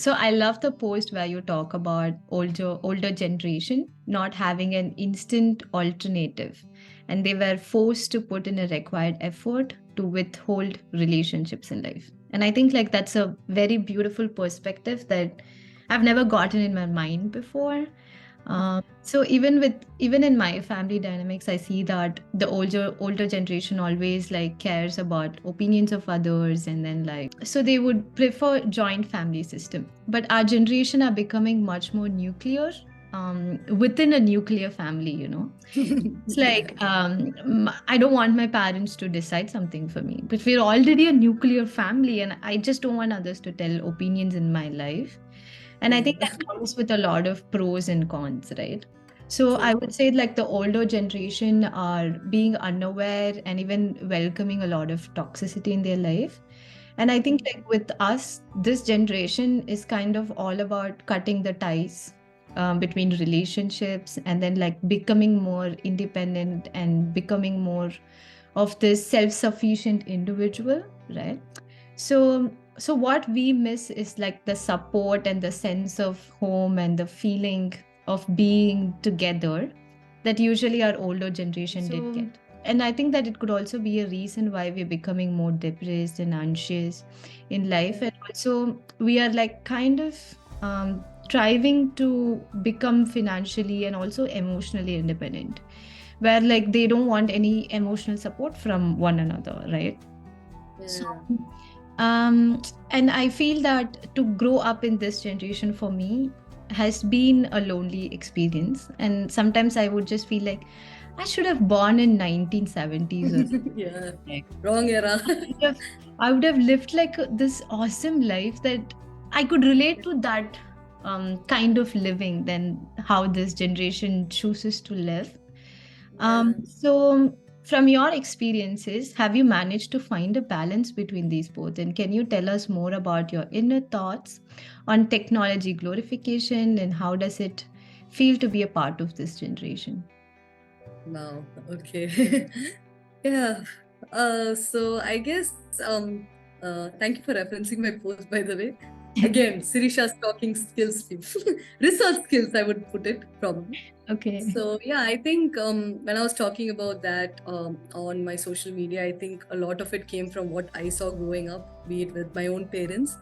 So I love the post where you talk about older generation not having an instant alternative, and they were forced to put in a required effort to withhold relationships in life. And I think like that's a very beautiful perspective that I've never gotten in my mind before. So even in my family dynamics, I see that the older generation always like cares about opinions of others, and then like so they would prefer joint family system. But our generation are becoming much more nuclear within a nuclear family. It's like I don't want my parents to decide something for me, but we're already a nuclear family, and I just don't want others to tell opinions in my life. And I think that comes with a lot of pros and cons, right? So I would say like the older generation are being unaware and even welcoming a lot of toxicity in their life. And I think like with us, this generation is kind of all about cutting the ties between relationships, and then like becoming more independent and becoming more of this self-sufficient individual, right? So what we miss is like the support and the sense of home and the feeling of being together that usually our older generation did get. And I think that it could also be a reason why we're becoming more depressed and anxious in life. And also we are like kind of striving to become financially and also emotionally independent, where like they don't want any emotional support from one another, right? So and I feel that to grow up in this generation for me has been a lonely experience. And sometimes I would just feel like I should have born in 1970s or Yeah, wrong era. I would have lived like this awesome life that I could relate to that kind of living than how this generation chooses to live. So, from your experiences, have you managed to find a balance between these both? And can you tell us more about your inner thoughts on technology glorification and how does it feel to be a part of this generation? Wow. Okay. Yeah. So I guess thank you for referencing my post, by the way. Again, Sirisha's talking skills, research skills, I would put it probably. Okay. So yeah, I think when I was talking about that on my social media, I think a lot of it came from what I saw growing up, be it with my own parents.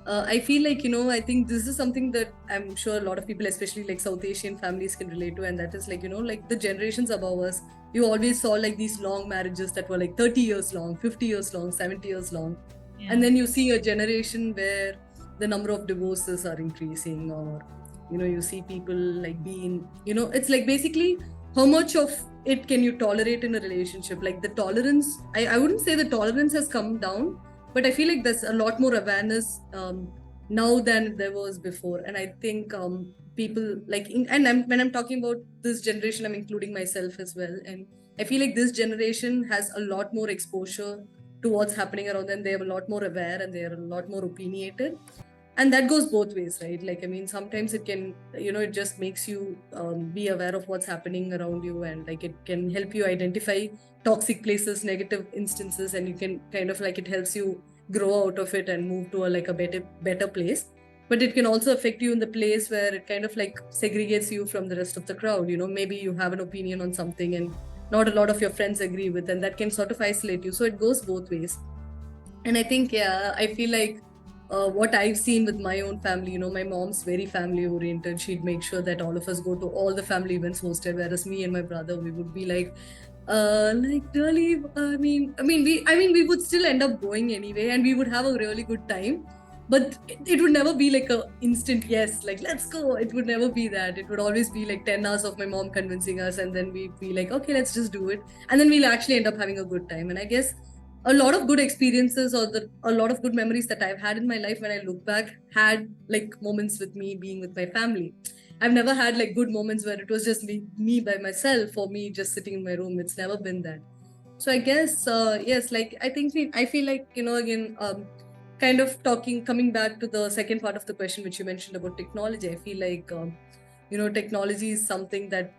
I feel like, I think this is something that I'm sure a lot of people, especially like South Asian families, can relate to. And that is like, like the generations above us, you always saw like these long marriages that were like 30 years long, 50 years long, 70 years long. Yeah. And then you see a generation where the number of divorces are increasing, or, you see people like being, it's like basically how much of it can you tolerate in a relationship? Like the tolerance, I wouldn't say the tolerance has come down, but I feel like there's a lot more awareness now than there was before. And I think people like when I'm talking about this generation, I'm including myself as well. And I feel like this generation has a lot more exposure to what's happening around them. They're a lot more aware and they're a lot more opinionated. And that goes both ways, right? Like, I mean, sometimes it can, it just makes you be aware of what's happening around you, and like it can help you identify toxic places, negative instances, and you can kind of like it helps you grow out of it and move to a better place. But it can also affect you in the place where it kind of like segregates you from the rest of the crowd. Maybe you have an opinion on something and not a lot of your friends agree with, and that can sort of isolate you. So it goes both ways. And I think, yeah, I feel like what I've seen with my own family, my mom's very family oriented. She'd make sure that all of us go to all the family events hosted, whereas me and my brother, we would be like really, we would still end up going anyway, and we would have a really good time. But it would never be like a instant yes, like let's go. It would never be that. It would always be like 10 hours of my mom convincing us, and then we'd be like, okay, let's just do it, and then we'll actually end up having a good time. And I guess a lot of good experiences, or a lot of good memories that I've had in my life when I look back, had like moments with me being with my family. I've never had like good moments where it was just me by myself, or me just sitting in my room. It's never been that. So I guess yes, like I feel like again kind of coming back to the second part of the question which you mentioned about technology. I feel like technology is something that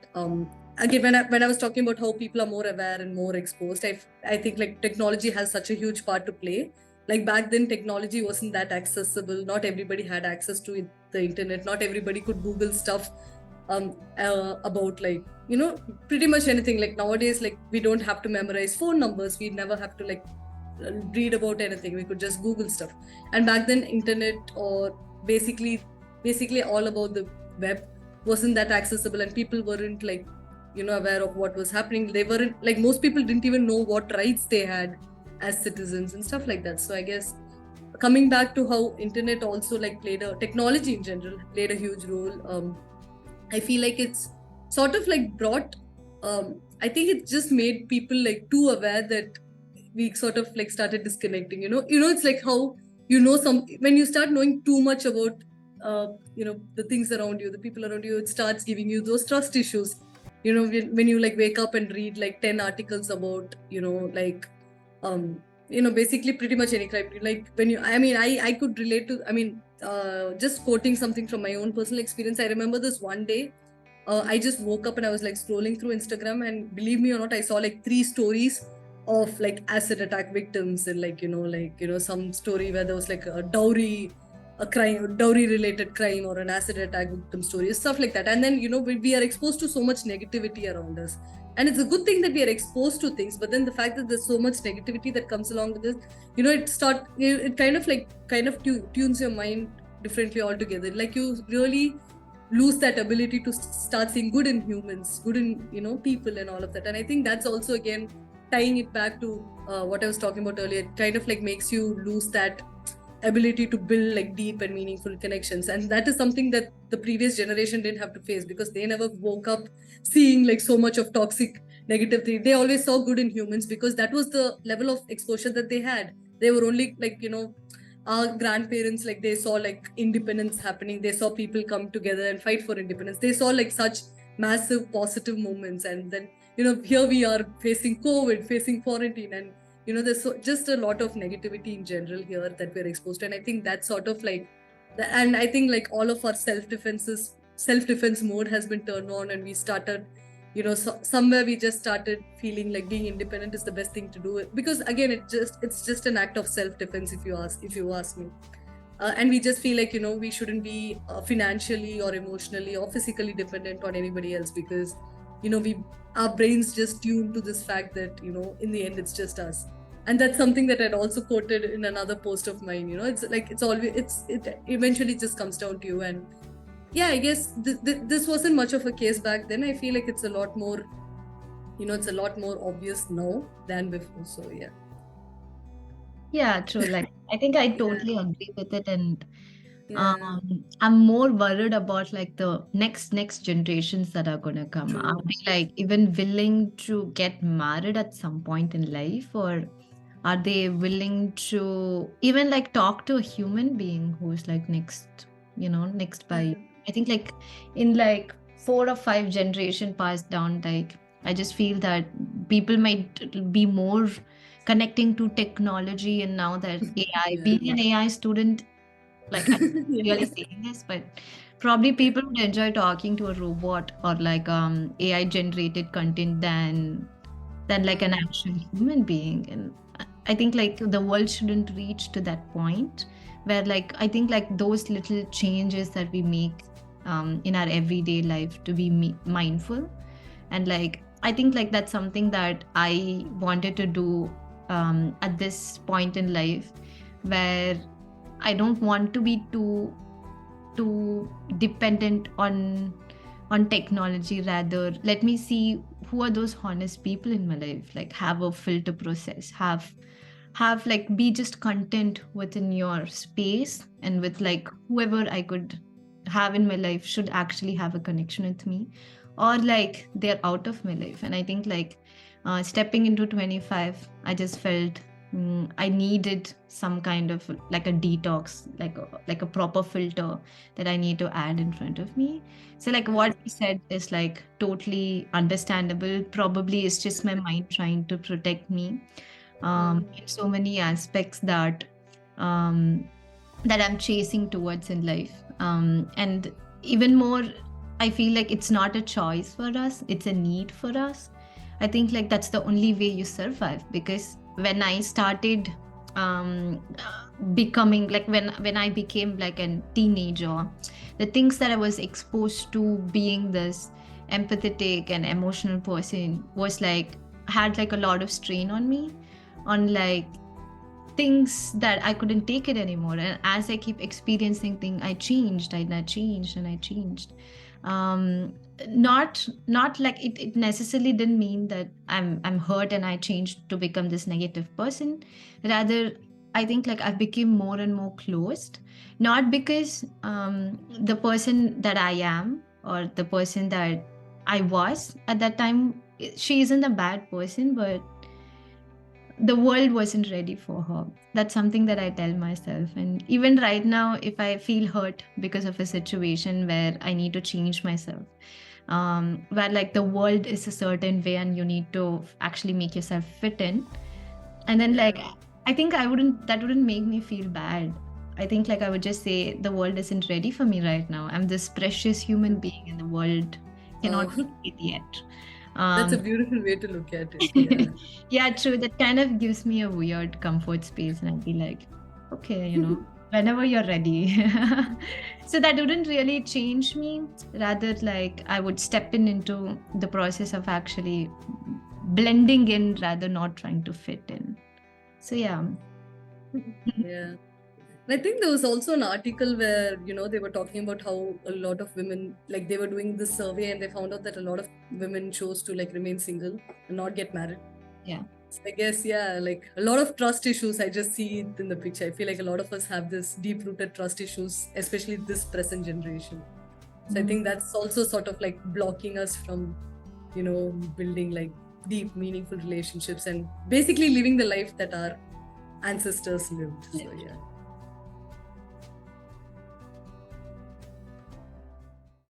again when I was talking about how people are more aware and more exposed, I think like technology has such a huge part to play. like back then technology wasn't that accessible. Not everybody had access to the internet. Not everybody could Google stuff about like, you know, pretty much anything. Like nowadays, like we don't have to memorize phone numbers. We never have to like read about anything. We could just Google stuff. And back then internet, or basically all about the web, wasn't that accessible, and people weren't like, you know, aware of what was happening. They weren't like, most people didn't even know what rights they had as citizens and stuff like that. So I guess coming back to how internet also like technology in general played a huge role, I feel like it's sort of like brought, I think it just made people like too aware that we sort of like started disconnecting, you know, it's like how, you know, when you start knowing too much about, you know, the things around you, the people around you, it starts giving you those trust issues, you know, when you like wake up and read like 10 articles about, you know, like, you know, basically pretty much any crime, like when you, I mean, I could relate to, I mean, just quoting something from my own personal experience. I remember this one day, I just woke up and I was like scrolling through Instagram, and believe me or not, I saw like 3 stories of like acid attack victims, and like, you know, some story where there was like a dowry related crime, or an acid attack victim story, stuff like that. And then, you know, we are exposed to so much negativity around us, and it's a good thing that we are exposed to things, but then the fact that there's so much negativity that comes along with this, you know, it kind of tunes your mind differently altogether. Like you really lose that ability to start seeing good in humans, good in, you know, people and all of that. And I think that's also, again, tying it back to what I was talking about earlier, it kind of like makes you lose that ability to build like deep and meaningful connections. And that is something that the previous generation didn't have to face, because they never woke up seeing like so much of toxic negative thing. They always saw good in humans, because that was the level of exposure that they had. They were only like, you know, our grandparents, like they saw like independence happening, they saw people come together and fight for independence, they saw like such massive positive moments. And then, you know, here we are facing COVID, facing quarantine, and you know, there's just a lot of negativity in general here that we're exposed to. And I think that's sort of like, and I think like all of our self-defense mode has been turned on, and we started, you know, somewhere we just started feeling like being independent is the best thing to do, because again, it's just an act of self-defense, if you ask me. And we just feel like, you know, we shouldn't be financially or emotionally or physically dependent on anybody else, because, you know, our brains just tune to this fact that, you know, in the end it's just us. And that's something that I'd also quoted in another post of mine. You know, it's like, it eventually just comes down to you. And yeah, I guess this wasn't much of a case back then. I feel like it's a lot more, you know, it's a lot more obvious now than before. So Yeah, true. Like, I think I totally agree with it. And yeah. I'm more worried about like the next generations that are gonna come. True. Are they like even willing to get married at some point in life, or are they willing to even like talk to a human being who's like next, you know, next by you? I think like in like 4 or 5 generation passed down, like I just feel that people might be more connecting to technology. And now that AI, being an AI student, like I'm really saying this, but probably people would enjoy talking to a robot or like AI generated content than like an actual human being. And I think like the world shouldn't reach to that point where like I think like those little changes that we make in our everyday life to be mindful. And like I think like that's something that I wanted to do at this point in life, where I don't want to be too dependent on technology. Rather, let me see who are those honest people in my life, like have a filter process, have like be just content within your space, and with like whoever I could have in my life should actually have a connection with me, or like they're out of my life. And I think like stepping into 25, I just felt I needed some kind of like a detox, like a proper filter that I need to add in front of me. So like what you said is like totally understandable. Probably it's just my mind trying to protect me in so many aspects that that I'm chasing towards in life. And even more, I feel like it's not a choice for us, it's a need for us. I think like that's the only way you survive, because when I started becoming like when I became like a teenager, the things that I was exposed to being this empathetic and emotional person was like had like a lot of strain on me, on like things that I couldn't take it anymore. And as I keep experiencing things, I changed, and I changed, and I changed. Um, not like it necessarily didn't mean that I'm hurt and I changed to become this negative person. Rather, I think like I became more and more closed, not because the person that I am or the person that I was at that time, she isn't a bad person, but the world wasn't ready for her. That's something that I tell myself. And even right now, if I feel hurt because of a situation where I need to change myself, where like the world is a certain way and you need to actually make yourself fit in, and then like Yeah. I think that wouldn't make me feel bad. I think like I would just say the world isn't ready for me right now. I'm this precious human being and the world cannot Oh, take it yet. that's a Um, beautiful way to look at it. Yeah. yeah, true. That kind of gives me a weird comfort space, and I'd be like, okay, whenever you're ready. So that wouldn't really change me. Rather, like I would step into the process of actually blending in, rather not trying to fit in. So yeah. Yeah. And I think there was also an article where, they were talking about how a lot of women, like they were doing this survey and they found out that a lot of women chose to like remain single and not get married. Yeah. So I guess, yeah, like a lot of trust issues. I just see it in the picture. I feel like a lot of us have this deep rooted trust issues, especially this present generation. So I Mm. think that's also sort of like blocking us from, building like deep, meaningful relationships and basically living the life that our ancestors lived. So, yeah.